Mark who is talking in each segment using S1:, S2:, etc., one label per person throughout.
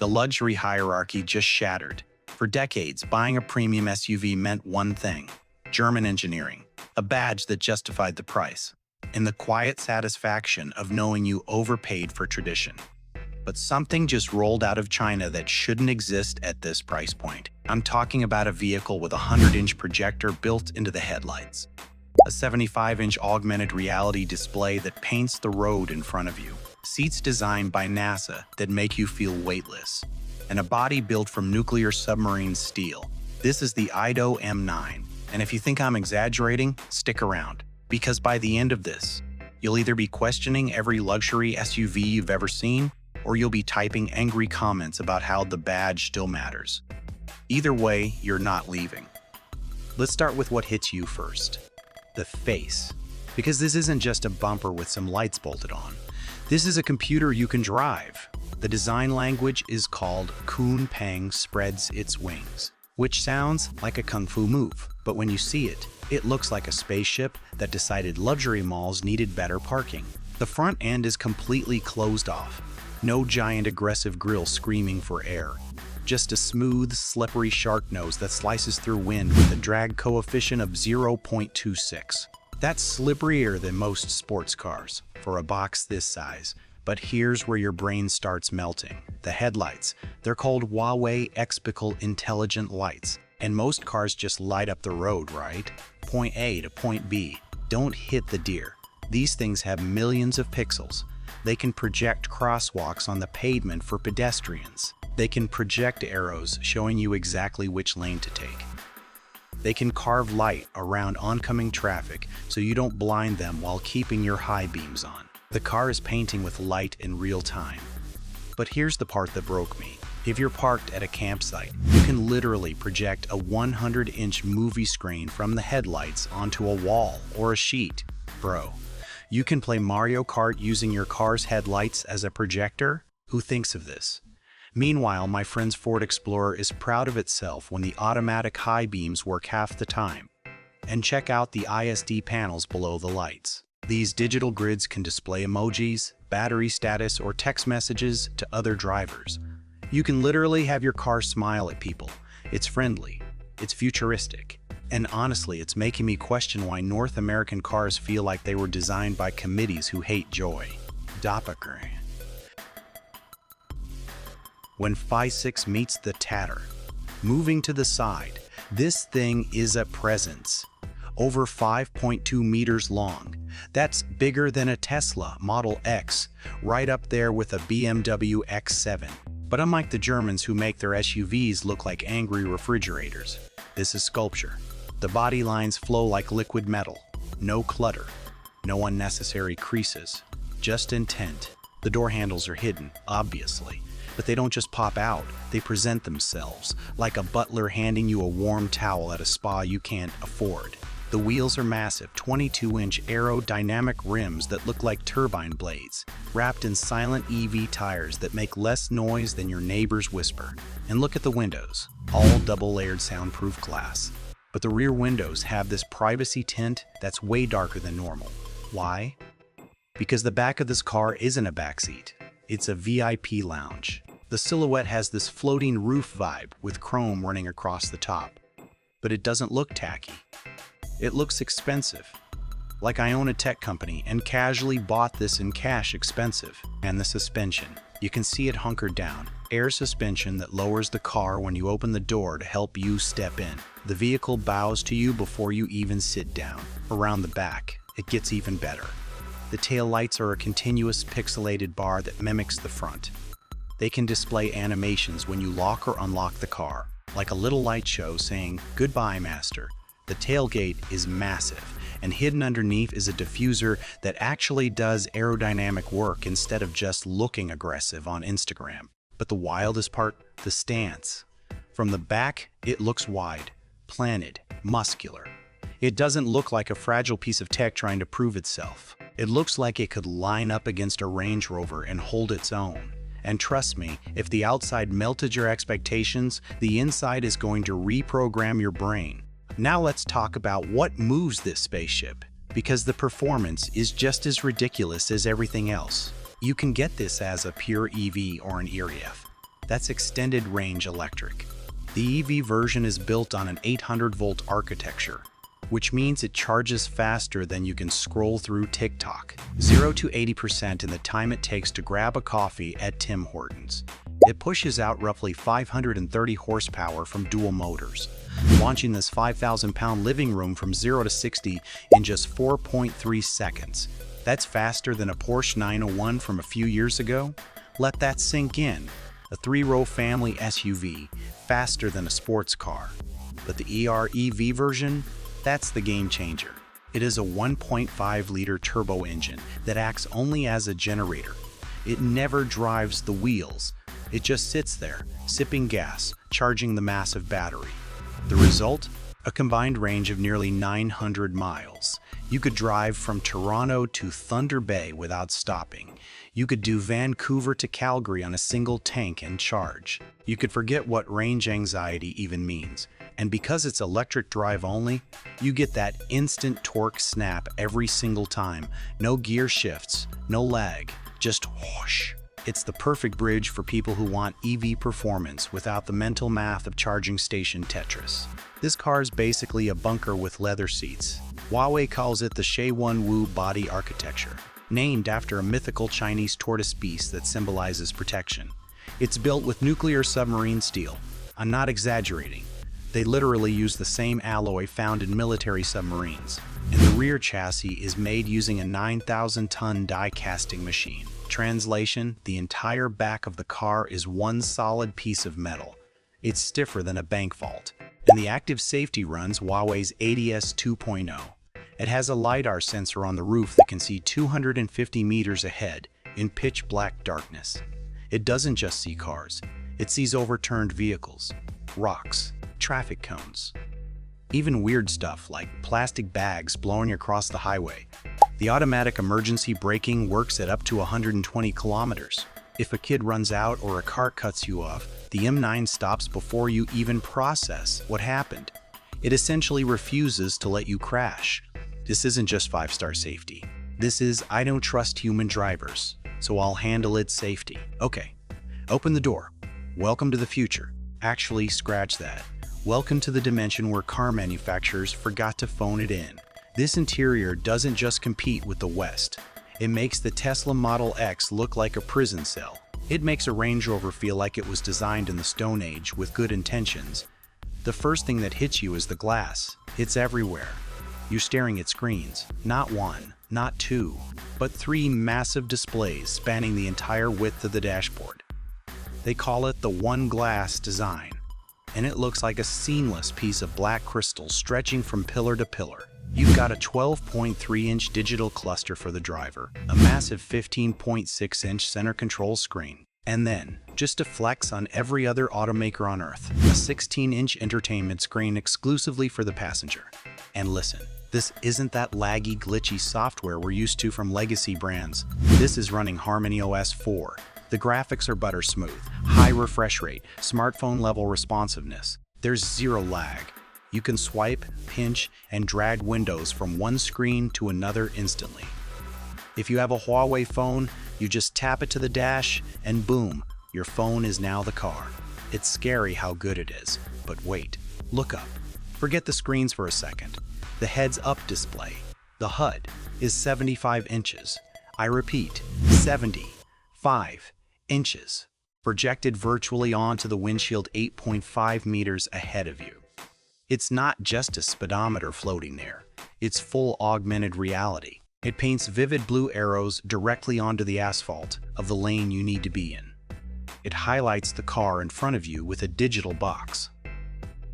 S1: The luxury hierarchy just shattered. For decades, buying a premium SUV meant one thing: German engineering, a badge that justified the price, and the quiet satisfaction of knowing you overpaid for tradition. But something just rolled out of China that shouldn't exist at this price point. I'm talking about a vehicle with a 100-inch projector built into the headlights, a 75-inch augmented reality display that paints the road in front of you, seats designed by NASA that make you feel weightless, and a body built from nuclear submarine steel. This is the IDO M9, and if you think I'm exaggerating, stick around, because by the end of this, you'll either be questioning every luxury SUV you've ever seen, or you'll be typing angry comments about how the badge still matters. Either way, you're not leaving. Let's start with what hits you first: the face. Because this isn't just a bumper with some lights bolted on. This is a computer you can drive. The design language is called Kunpeng spreads its wings, which sounds like a kung fu move, but when you see it, it looks like a spaceship that decided luxury malls needed better parking. The front end is completely closed off. No giant aggressive grille screaming for air. Just a smooth, slippery shark nose that slices through wind with a drag coefficient of 0.26. That's slipperier than most sports cars for a box this size. But here's where your brain starts melting. The headlights. They're called Huawei Expical Intelligent Lights. And most cars just light up the road, right? Point A to point B. Don't hit the deer. These things have millions of pixels. They can project crosswalks on the pavement for pedestrians. They can project arrows showing you exactly which lane to take. They can carve light around oncoming traffic so you don't blind them while keeping your high beams on. The car is painting with light in real time. But here's the part that broke me. If you're parked at a campsite, you can literally project a 100-inch movie screen from the headlights onto a wall or a sheet. Bro, you can play Mario Kart using your car's headlights as a projector? Who thinks of this? Meanwhile, my friend's Ford Explorer is proud of itself when the automatic high beams work half the time. And check out the ISD panels below the lights. These digital grids can display emojis, battery status, or text messages to other drivers. You can literally have your car smile at people. It's friendly. It's futuristic. And honestly, it's making me question why North American cars feel like they were designed by committees who hate joy. Doppelganger. When Phi 6 meets the Tatter. Moving to the side, this thing is a presence. Over 5.2 meters long. That's bigger than a Tesla Model X, right up there with a BMW X7. But unlike the Germans who make their SUVs look like angry refrigerators, this is sculpture. The body lines flow like liquid metal. No clutter. No unnecessary creases. Just intent. The door handles are hidden, obviously. But they don't just pop out, they present themselves, like a butler handing you a warm towel at a spa you can't afford. The wheels are massive, 22-inch aerodynamic rims that look like turbine blades, wrapped in silent EV tires that make less noise than your neighbor's whisper. And look at the windows, all double-layered soundproof glass. But the rear windows have this privacy tint that's way darker than normal. Why? Because the back of this car isn't a backseat. It's a VIP lounge. The silhouette has this floating roof vibe with chrome running across the top. But it doesn't look tacky. It looks expensive. Like I own a tech company and casually bought this in cash expensive. And the suspension. You can see it hunkered down. Air suspension that lowers the car when you open the door to help you step in. The vehicle bows to you before you even sit down. Around the back, it gets even better. The tail lights are a continuous pixelated bar that mimics the front. They can display animations when you lock or unlock the car, like a little light show saying, "Goodbye, master." The tailgate is massive, and hidden underneath is a diffuser that actually does aerodynamic work instead of just looking aggressive on Instagram. But the wildest part, the stance. From the back, it looks wide, planted, muscular. It doesn't look like a fragile piece of tech trying to prove itself. It looks like it could line up against a Range Rover and hold its own. And trust me, if the outside melted your expectations, the inside is going to reprogram your brain. Now let's talk about what moves this spaceship, because the performance is just as ridiculous as everything else. You can get this as a pure EV or an EREF, That's extended range electric. The EV version is built on an 800-volt architecture, which means it charges faster than you can scroll through TikTok. 0 to 80% in the time it takes to grab a coffee at Tim Hortons. It pushes out roughly 530 horsepower from dual motors, launching this 5,000-pound living room from 0 to 60 in just 4.3 seconds. That's faster than a Porsche 901 from a few years ago. Let that sink in. A 3-row family SUV, faster than a sports car. But the EV version, that's the game changer. It is a 1.5-liter turbo engine that acts only as a generator. It never drives the wheels. It just sits there, sipping gas, charging the massive battery. The result? A combined range of nearly 900 miles. You could drive from Toronto to Thunder Bay without stopping. You could do Vancouver to Calgary on a single tank and charge. You could forget what range anxiety even means. And because it's electric drive only, you get that instant torque snap every single time. No gear shifts, no lag, just whoosh. It's the perfect bridge for people who want EV performance without the mental math of charging station Tetris. This car is basically a bunker with leather seats. Huawei calls it the Shui-Wen Wu body architecture, named after a mythical Chinese tortoise beast that symbolizes protection. It's built with nuclear submarine steel. I'm not exaggerating. They literally use the same alloy found in military submarines. And the rear chassis is made using a 9,000-ton die casting machine. Translation: the entire back of the car is one solid piece of metal. It's stiffer than a bank vault. And the active safety runs Huawei's ADS 2.0. It has a LiDAR sensor on the roof that can see 250 meters ahead in pitch black darkness. It doesn't just see cars. It sees overturned vehicles, rocks, traffic cones, even weird stuff like plastic bags blowing across the highway. The automatic emergency braking works at up to 120 kilometers. If a kid runs out or a car cuts you off, the M9 stops before you even process what happened. It essentially refuses to let you crash. This isn't just 5-star safety. This is, I don't trust human drivers, so I'll handle its safety. Okay, open the door. Welcome to the future. Actually, scratch that. Welcome to the dimension where car manufacturers forgot to phone it in. This interior doesn't just compete with the West. It makes the Tesla Model X look like a prison cell. It makes a Range Rover feel like it was designed in the Stone Age with good intentions. The first thing that hits you is the glass. It's everywhere. You're staring at screens. Not one, not two, but 3 massive displays spanning the entire width of the dashboard. They call it the One Glass design, and it looks like a seamless piece of black crystal stretching from pillar to pillar. You've got a 12.3-inch digital cluster for the driver, a massive 15.6-inch center console screen, and then, just to flex on every other automaker on Earth, a 16-inch entertainment screen exclusively for the passenger. And listen, this isn't that laggy, glitchy software we're used to from legacy brands. This is running Harmony OS 4. The graphics are butter smooth, high refresh rate, smartphone-level responsiveness. There's zero lag. You can swipe, pinch, and drag windows from one screen to another instantly. If you have a Huawei phone, you just tap it to the dash, and boom, your phone is now the car. It's scary how good it is. But wait, look up. Forget the screens for a second. The heads-up display, the HUD, is 75 inches. I repeat, 75 inches. Projected virtually onto the windshield 8.5 meters ahead of you. It's not just a speedometer floating there. It's full augmented reality. It paints vivid blue arrows directly onto the asphalt of the lane you need to be in. It highlights the car in front of you with a digital box.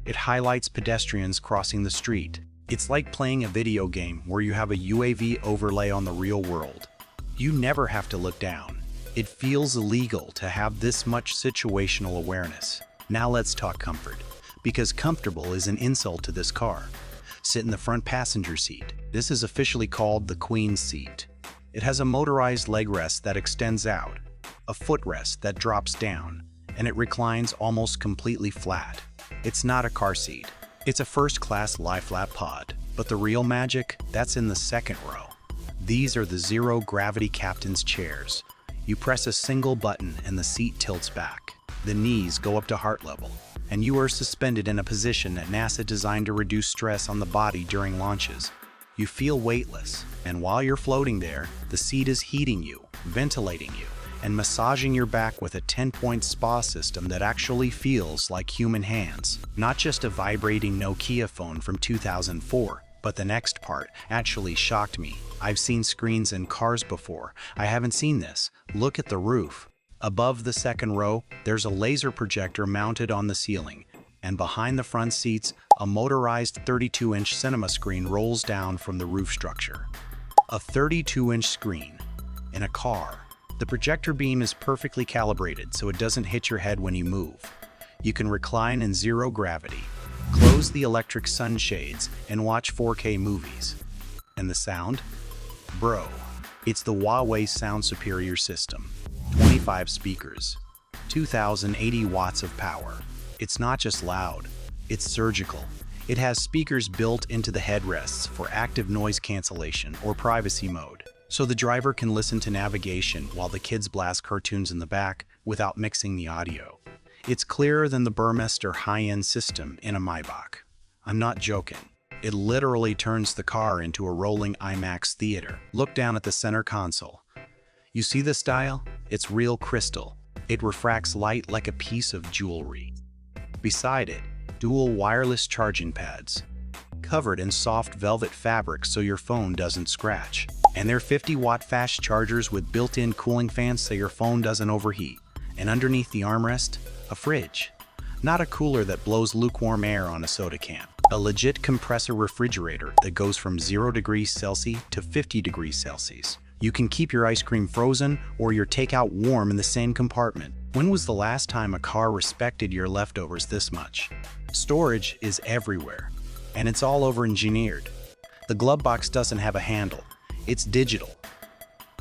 S1: It highlights pedestrians crossing the street. It's like playing a video game where you have a UAV overlay on the real world. You never have to look down. It feels illegal to have this much situational awareness. Now let's talk comfort, because comfortable is an insult to this car. Sit in the front passenger seat. This is officially called the Queen's seat. It has a motorized leg rest that extends out, a footrest that drops down, and it reclines almost completely flat. It's not a car seat. It's a first-class lie-flat pod. But the real magic, that's in the second row. These are the zero-gravity captain's chairs. You press a single button and the seat tilts back. The knees go up to heart level, and you are suspended in a position that NASA designed to reduce stress on the body during launches. You feel weightless, and while you're floating there, the seat is heating you, ventilating you, and massaging your back with a 10-point spa system that actually feels like human hands. Not just a vibrating Nokia phone from 2004, but the next part actually shocked me. I've seen screens in cars before. I haven't seen this. Look at the roof. Above the second row, there's a laser projector mounted on the ceiling, and behind the front seats, a motorized 32-inch cinema screen rolls down from the roof structure. A 32-inch screen in a car. The projector beam is perfectly calibrated so it doesn't hit your head when you move. You can recline in zero gravity, close the electric sunshades, and watch 4K movies. And the sound? Bro, it's the Huawei Sound Superior system. 25 speakers, 2,080 watts of power. It's not just loud, it's surgical. It has speakers built into the headrests for active noise cancellation or privacy mode, so the driver can listen to navigation while the kids blast cartoons in the back without mixing the audio. It's clearer than the Burmester high-end system in a Maybach. I'm not joking. It literally turns the car into a rolling IMAX theater. Look down at the center console. You see the style? It's real crystal. It refracts light like a piece of jewelry. Beside it, dual wireless charging pads, covered in soft velvet fabric so your phone doesn't scratch. And they're 50-watt fast chargers with built-in cooling fans so your phone doesn't overheat. And underneath the armrest, a fridge. Not a cooler that blows lukewarm air on a soda can. A legit compressor refrigerator that goes from 0 degrees Celsius to 50 degrees Celsius. You can keep your ice cream frozen or your takeout warm in the same compartment. When was the last time a car respected your leftovers this much? Storage is everywhere, and it's all over-engineered. The glove box doesn't have a handle. It's digital.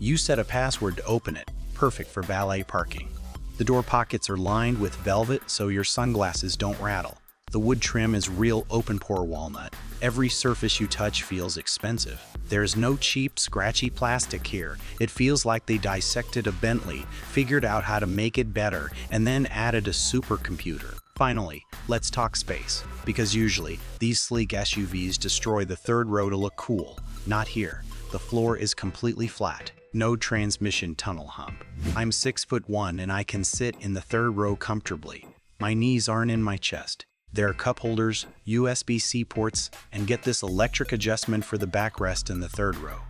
S1: You set a password to open it, perfect for valet parking. The door pockets are lined with velvet so your sunglasses don't rattle. The wood trim is real open-pore walnut. Every surface you touch feels expensive. There's no cheap, scratchy plastic here. It feels like they dissected a Bentley, figured out how to make it better, and then added a supercomputer. Finally, let's talk space, because usually these sleek SUVs destroy the third row to look cool. Not here. The floor is completely flat. No transmission tunnel hump. I'm 6'1" and I can sit in the third row comfortably. My knees aren't in my chest. There are cup holders, USB-C ports, and get this electric adjustment for the backrest in the third row.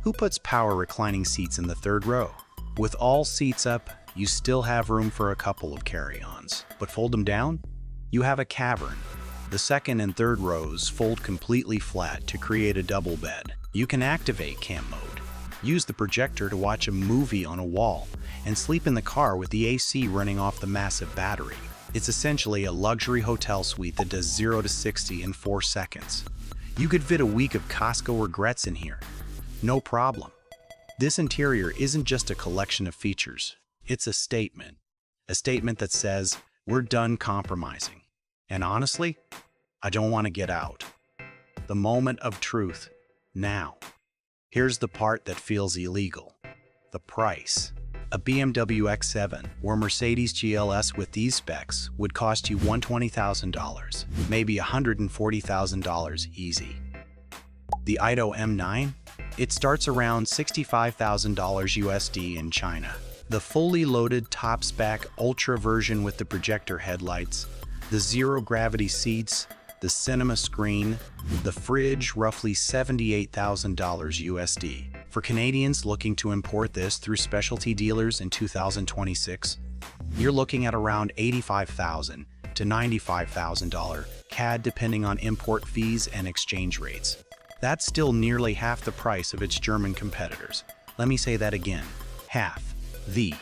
S1: Who puts power reclining seats in the third row? With all seats up, you still have room for a couple of carry-ons. But fold them down? You have a cavern. The second and third rows fold completely flat to create a double bed. You can activate camp mode, use the projector to watch a movie on a wall, and sleep in the car with the AC running off the massive battery. It's essentially a luxury hotel suite that does 0 to 60 in 4 seconds. You could fit a week of Costco regrets in here. No problem. This interior isn't just a collection of features. It's a statement. A statement that says, we're done compromising. And honestly, I don't want to get out. The moment of truth. Now. Here's the part that feels illegal. The price. A BMW X7 or Mercedes GLS with these specs would cost you $120,000, maybe $140,000 easy. The Ito M9? It starts around $65,000 USD in China. The fully loaded top-spec Ultra version with the projector headlights, the zero-gravity seats, the cinema screen, the fridge, roughly $78,000 USD. For Canadians looking to import this through specialty dealers in 2026, you're looking at around $85,000 to $95,000 CAD depending on import fees and exchange rates. That's still nearly half the price of its German competitors. Let me say that again, half the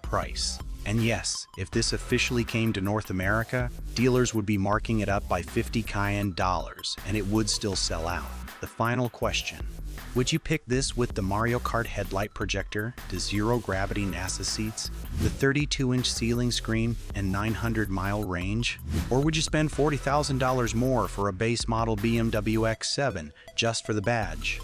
S1: price. And yes, if this officially came to North America, dealers would be marking it up by 50 Cayenne dollars, and it would still sell out. The final question. Would you pick this with the Mario Kart headlight projector, the zero-gravity NASA seats, the 32-inch ceiling screen, and 900-mile range? Or would you spend $40,000 more for a base model BMW X7 just for the badge?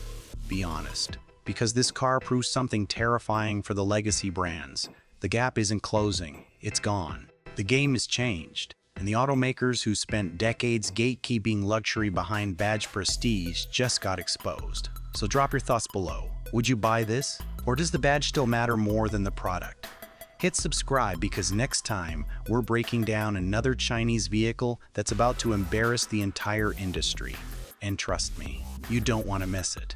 S1: Be honest, because this car proves something terrifying for the legacy brands. The gap isn't closing, it's gone. The game has changed, and the automakers who spent decades gatekeeping luxury behind badge prestige just got exposed. So drop your thoughts below. Would you buy this? Or does the badge still matter more than the product? Hit subscribe because next time we're breaking down another Chinese vehicle that's about to embarrass the entire industry. And trust me, you don't want to miss it.